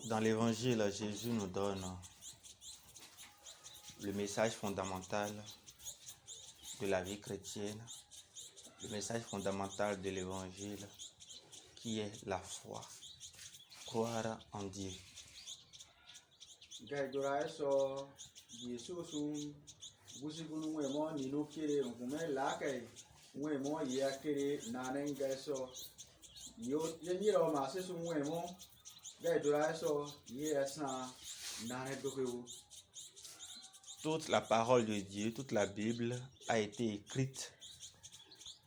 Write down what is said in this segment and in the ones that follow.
Dans l'évangile, Jésus nous donne le message fondamental de la vie chrétienne, le message fondamental de l'évangile qui est la foi, croire en Dieu. Toute la parole de Dieu, toute la Bible a été écrite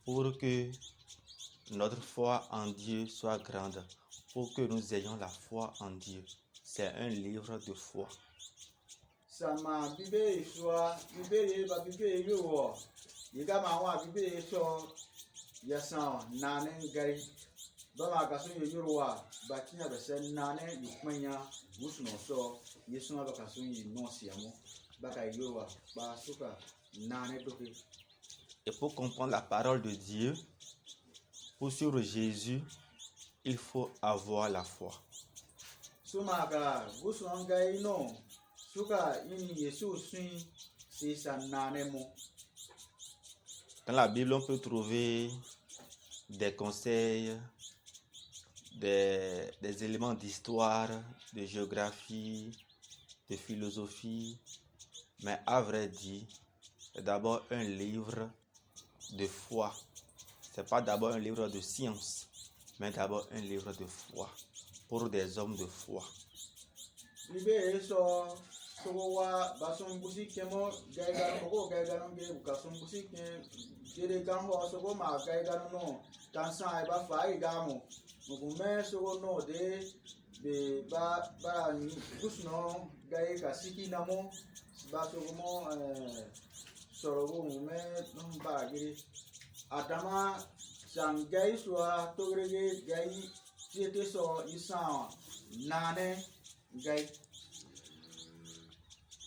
pour que notre foi en Dieu soit grande, pour que nous ayons la foi en Dieu. C'est un livre de foi. Et pour comprendre la parole de Dieu, pour suivre Jésus, il faut avoir la foi. Dans la Bible, on peut trouver des conseils, des éléments d'histoire, de géographie, de philosophie, mais à vrai dire, c'est d'abord un livre de foi. Ce n'est pas d'abord un livre de science, mais d'abord un livre de foi pour des hommes de foi.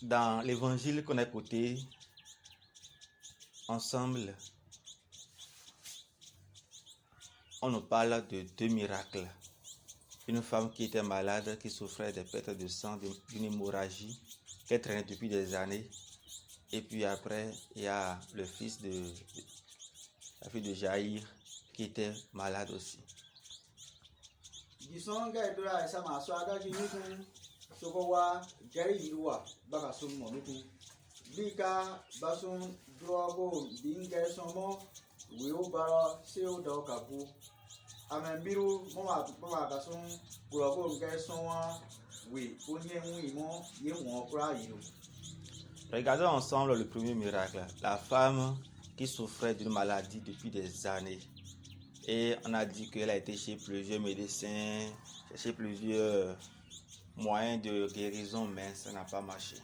Dans l'évangile qu'on a écouté ensemble, on nous parle de deux miracles. Une femme qui était malade, qui souffrait des pertes de sang, d'une hémorragie, qu'elle traînait depuis des années. Et puis après, il y a la fille de Jaïr qui était malade aussi. Regardons ensemble le premier miracle. La femme qui souffrait d'une maladie depuis des années. Et on a dit qu'elle a été chez plusieurs médecins, chez plusieurs moyens de guérison, mais ça n'a pas marché.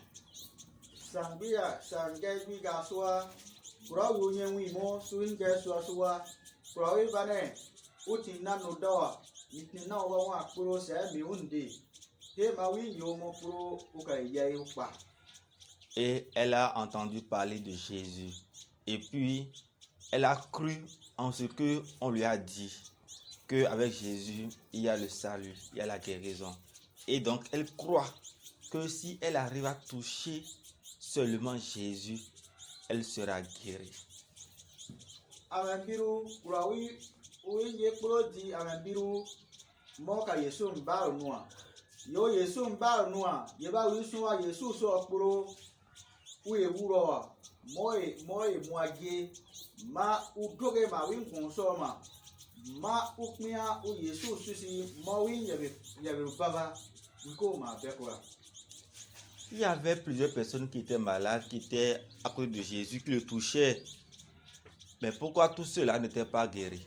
Et elle a entendu parler de Jésus. Et puis, elle a cru en ce qu'on lui a dit, qu'avec Jésus, il y a le salut, il y a la guérison. Et donc, elle croit que si elle arrive à toucher seulement Jésus, elle sera guérie. Il y avait plusieurs personnes qui étaient malades, qui étaient à côté de Jésus, qui le touchaient. Mais pourquoi tous ceux-là n'étaient pas guéris?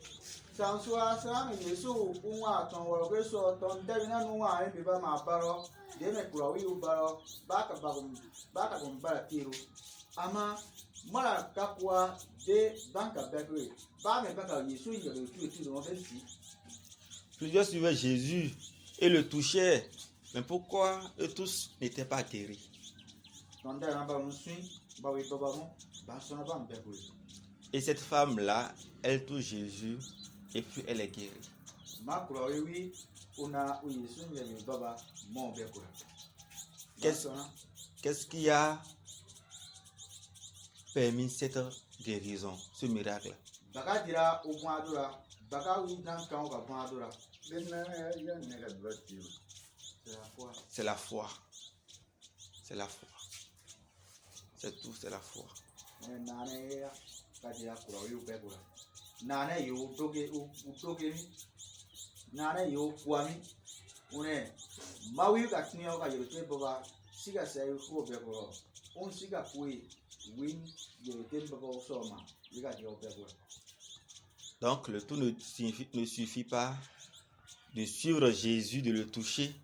Plusieurs suivaient Jésus et le touchaient. Mais pourquoi eux tous n'étaient pas guéris? Et cette femme-là, elle touche Jésus et puis elle est guérie. Qu'est-ce qui a permis cette guérison, ce miracle? C'est la foi. C'est la foi. C'est tout, c'est la foi. Donc le tout ne suffit pas de suivre Jésus, de le toucher,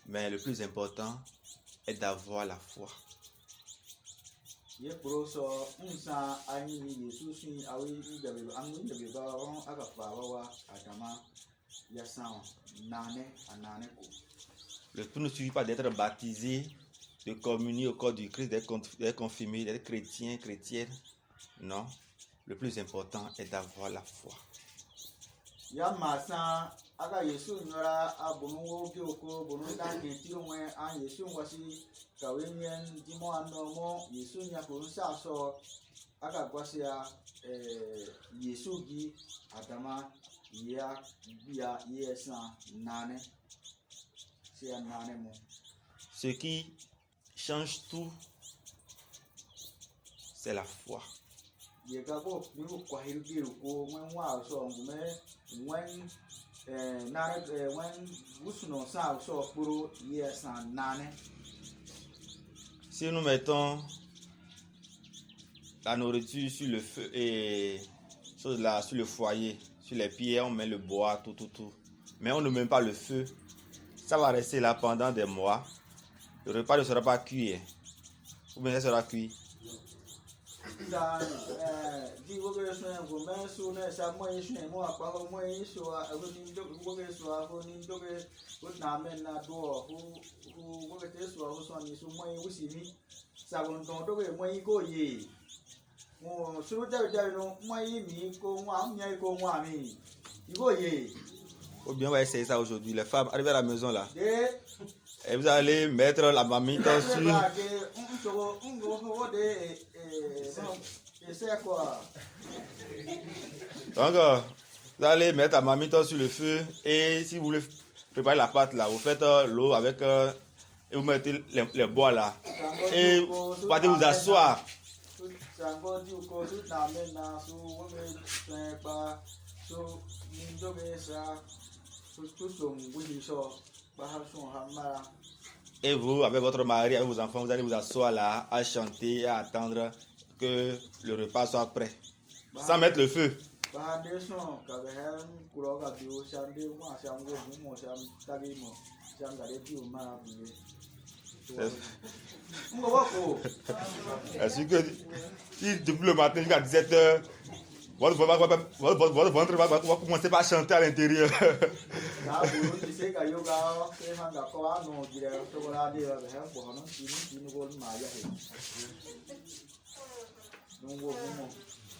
mais le plus important est d'avoir la foi. Le tout ne suffit pas d'être baptisé, de communier au corps du Christ, d'être confirmé, d'être chrétien, chrétienne. Non, le plus important est d'avoir la foi. Ce qui change tout, c'est la foi. Si nous mettons la nourriture sur le feu et sur le foyer, sur les pierres, on met le bois, tout, mais on ne met pas le feu, ça va rester là pendant des mois. Le repas ne sera pas cuit. Ou bien ça sera cuit. Ou bien on va essayer ça aujourd'hui. Les femmes, arrivez à la maison là. Et vous allez mettre la marmite sur. Donc, vous allez mettre la marmite sur le feu. Et si vous voulez préparer la pâte là, vous faites l'eau avec. Et vous mettez les bois là. Et vous partez vous asseoir. Et vous, avec votre mari, avec vos enfants, vous allez vous asseoir là, à chanter, à attendre que le repas soit prêt. Sans mettre le feu. Est-ce que si depuis le matin jusqu'à 17h, votre ventre va commencer par chanter à l'intérieur.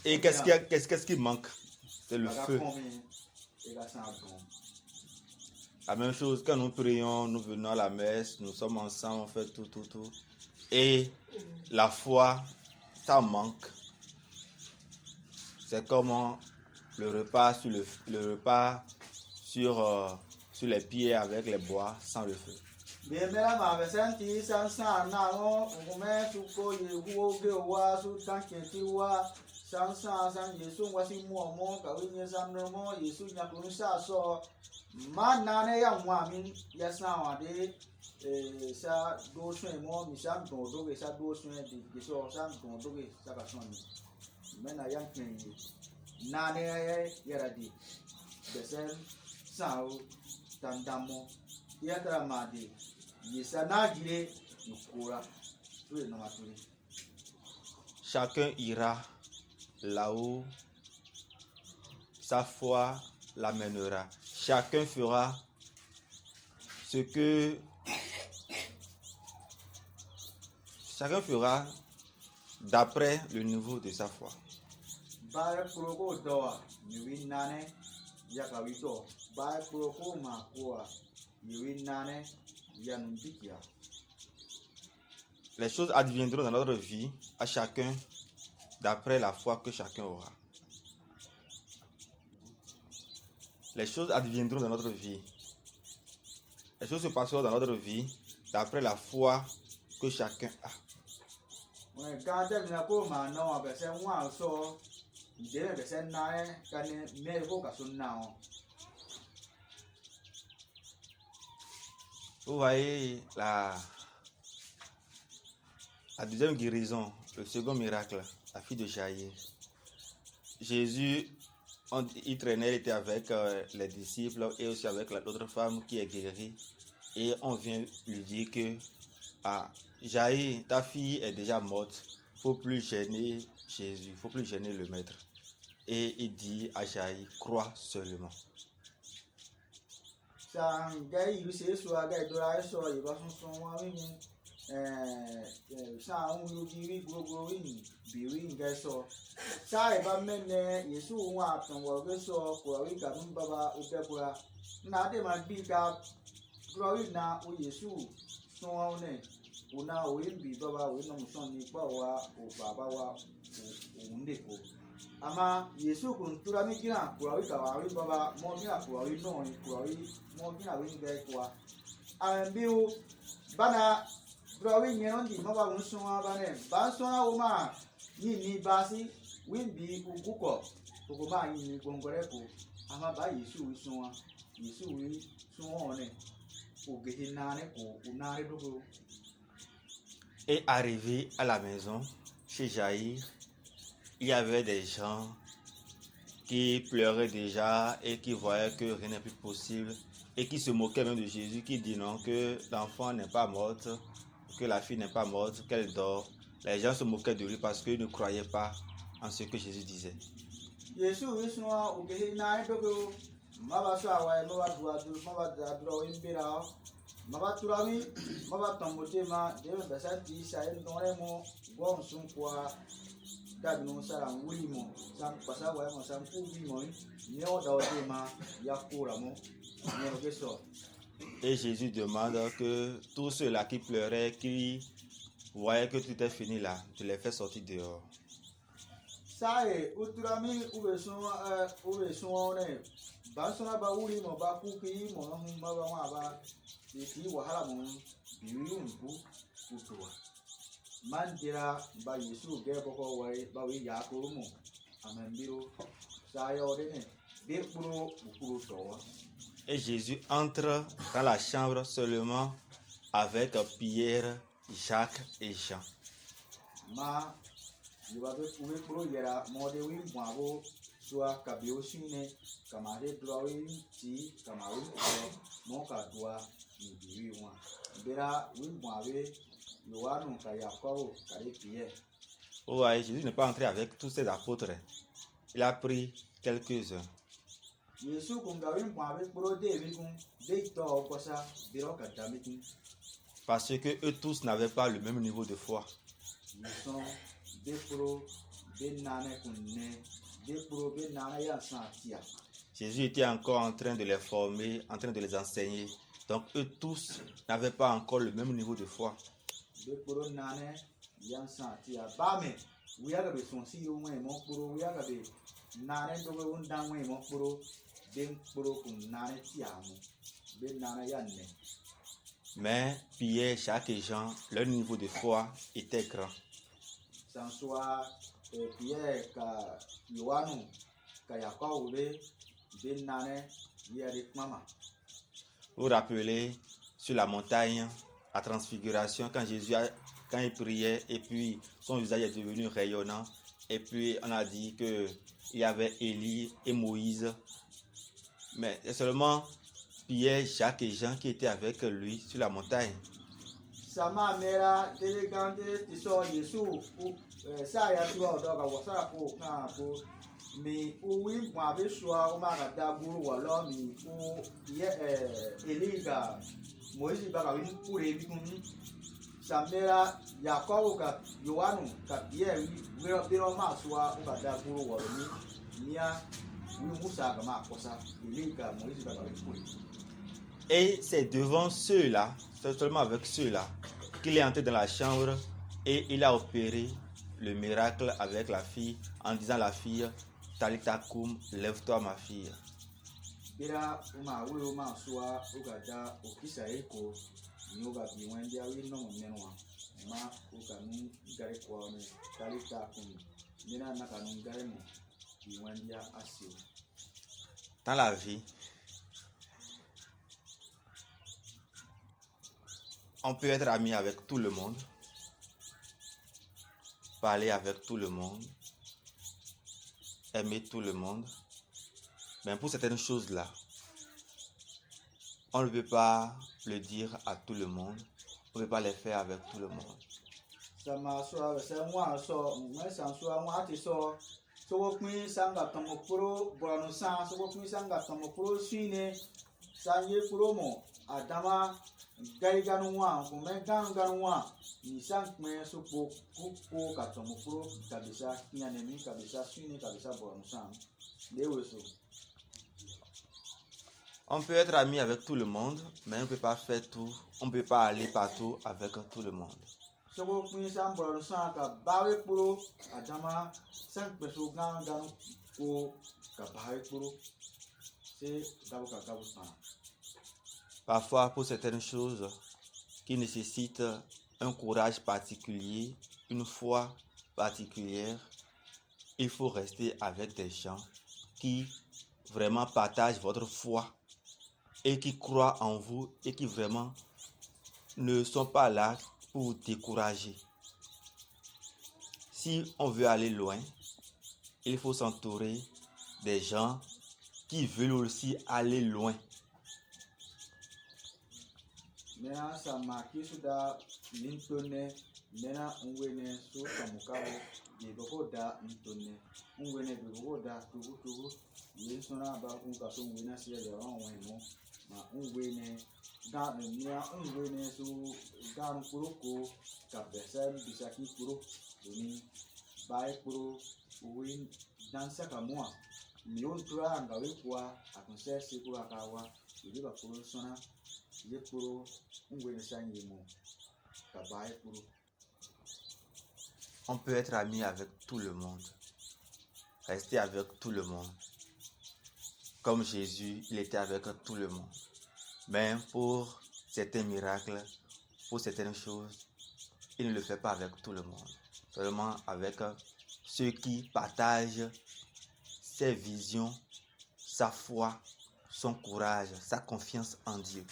Et qu'est-ce qui manque? C'est le feu. La même chose, quand nous prions, nous venons à la messe, nous sommes ensemble, on fait tout. Et la foi, ça manque. C'est comme le repas sur les pieds avec les bois sans le feu. Chacun ira là où sa foi l'amènera. Chacun fera d'après le niveau de sa foi. Les choses adviendront dans notre vie à chacun d'après la foi que chacun aura. Les choses adviendront dans notre vie. Les choses se passeront dans notre vie d'après la foi que chacun a. Vous voyez la deuxième guérison, le second miracle, la fille de Jaïr. Jésus, il traînait, il était avec les disciples et aussi avec l'autre femme qui est guérie. Et on vient lui dire que Jaïr, ta fille est déjà morte, il ne faut plus gêner Jésus, il ne faut plus gêner le maître. Et il dit à Jaïr, crois seulement. Ama Yesu kuntura mikina kurawi kawawi baba mogina kurawi noni kurawi mogina winge kwa ambiu bana kurawi nyerondi maba unsuwa bane bansuwa uma yini basi wimbi uguko kokoma yini gongoreko ama ba Yesu wisuwa Yesu wi suwa one ogehinane ko unare dogo. Et arrivé à la maison chez Jaïr, il y avait des gens qui pleuraient déjà et qui voyaient que rien n'est plus possible et qui se moquaient même de Jésus, qui dit non, que l'enfant n'est pas morte, que la fille n'est pas morte, qu'elle dort. Les gens se moquaient de lui parce qu'ils ne croyaient pas en ce que Jésus disait. Et Jésus demande que tous ceux-là qui pleuraient, qui voyaient que tout est fini là, tu les fais sortir dehors. Et Jésus entre dans la chambre seulement avec Pierre, Jacques et Jean. Vous voyez, Jésus n'est pas entré avec tous ses apôtres. Il a pris quelques-uns. Parce que eux tous n'avaient pas le même niveau de foi. Jésus était encore en train de les former, en train de les enseigner. Donc eux tous n'avaient pas encore le même niveau de foi. Mais Pierre, Jacques et Jean, leur niveau de foi était grand. Vous vous rappelez sur la montagne, la transfiguration, quand il priait et puis son visage est devenu rayonnant et puis on a dit qu'il y avait Élie et Moïse. Mais c'est seulement Pierre, Jacques et Jean qui étaient avec lui sur la montagne. Et c'est devant ceux-là, c'est seulement avec ceux-là, qu'il est entré dans la chambre et il a opéré le miracle avec la fille en disant à la fille, Talita koum, lève-toi ma fille. Dans la vie, on peut être ami avec tout le monde, parler avec tout le monde, aimer tout le monde. Mais pour certaines choses-là, on ne peut pas le dire à tout le monde, on ne peut pas les faire avec tout le monde. On peut être ami avec tout le monde, mais on ne peut pas faire tout, on ne peut pas aller partout avec tout le monde. Parfois, pour certaines choses qui nécessitent un courage particulier, une foi particulière, il faut rester avec des gens qui vraiment partagent votre foi et qui croient en vous et qui vraiment ne sont pas là pour vous décourager. Si on veut aller loin, il faut s'entourer des gens qui veulent aussi aller loin. On peut être ami avec tout le monde, rester avec tout le monde. Comme Jésus, il était avec tout le monde. Mais pour certains miracles, pour certaines choses, il ne le fait pas avec tout le monde. Seulement avec ceux qui partagent ses visions, sa foi, son courage, sa confiance en Dieu.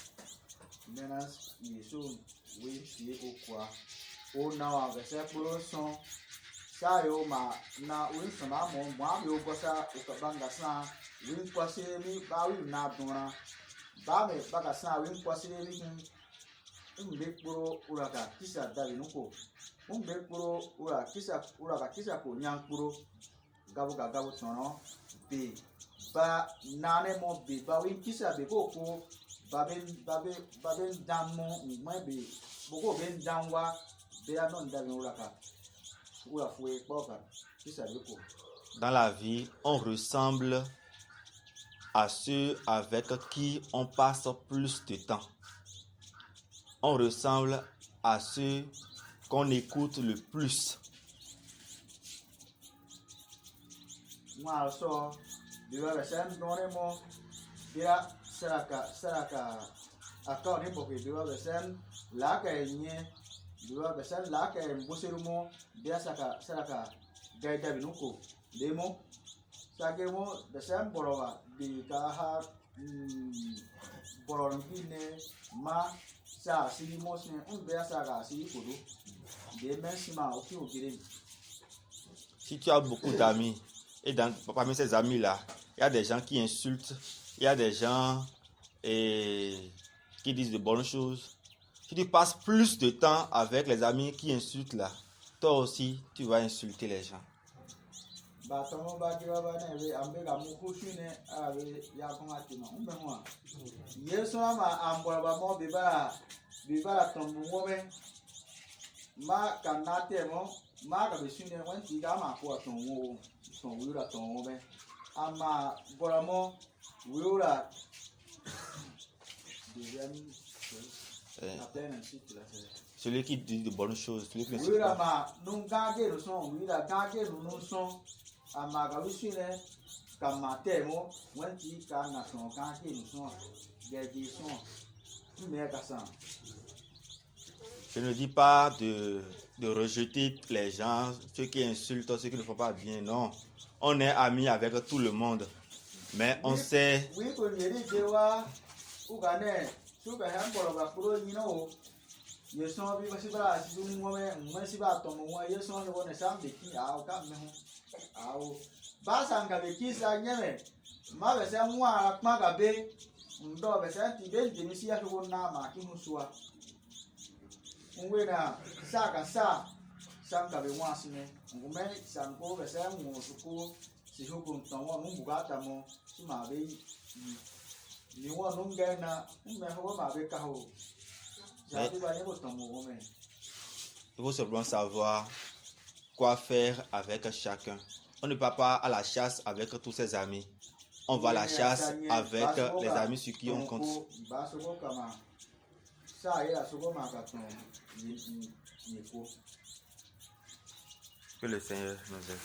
Dans la vie, on ressemble à ceux avec qui on passe plus de temps. On ressemble à ceux qu'on écoute le plus. Si tu as beaucoup d'amis, et parmi ces amis-là, il y a des gens qui insultent, il y a des gens qui disent de bonnes choses. Si tu passes plus de temps avec les amis qui insultent là, toi aussi, tu vas insulter les gens. ama goramo wura deuxième appelle un site là. Celui qui dit de bonnes choses, celui qui ne sait Wura pas. ma nungage le son wura gage le son ama gawisine kamate mo wanti kana son gage le son gage son mais kasa. Je ne dis pas de rejeter les gens, ceux qui insultent, ceux qui ne font pas bien, non. On est amis avec tout le monde, mais on sait. Oui, pour lui dire ou gagner, si vous avez un problème pour le niveau, ils sont vivants si bas, si vous m'avez, moi si bas, ton moi, ils sont les bonnes femmes de qui a au cap, mais ah oh, bas en gabe qui ça nyame, ma bese moi à ma gabe, ndo bese ti ben de misi ya ko na ma ki musua. Ngwe na saka sa sanka be moi sine, ngome sanko bese mo suko. Si vous comprenez, nous avons si ma vie, nous avons gagné, nous avons ma vie carreau. Il faut simplement savoir quoi faire avec chacun. On ne part pas à la chasse avec tous ses amis. On va à la chasse avec les amis sur qui on compte. Que le Seigneur nous aide.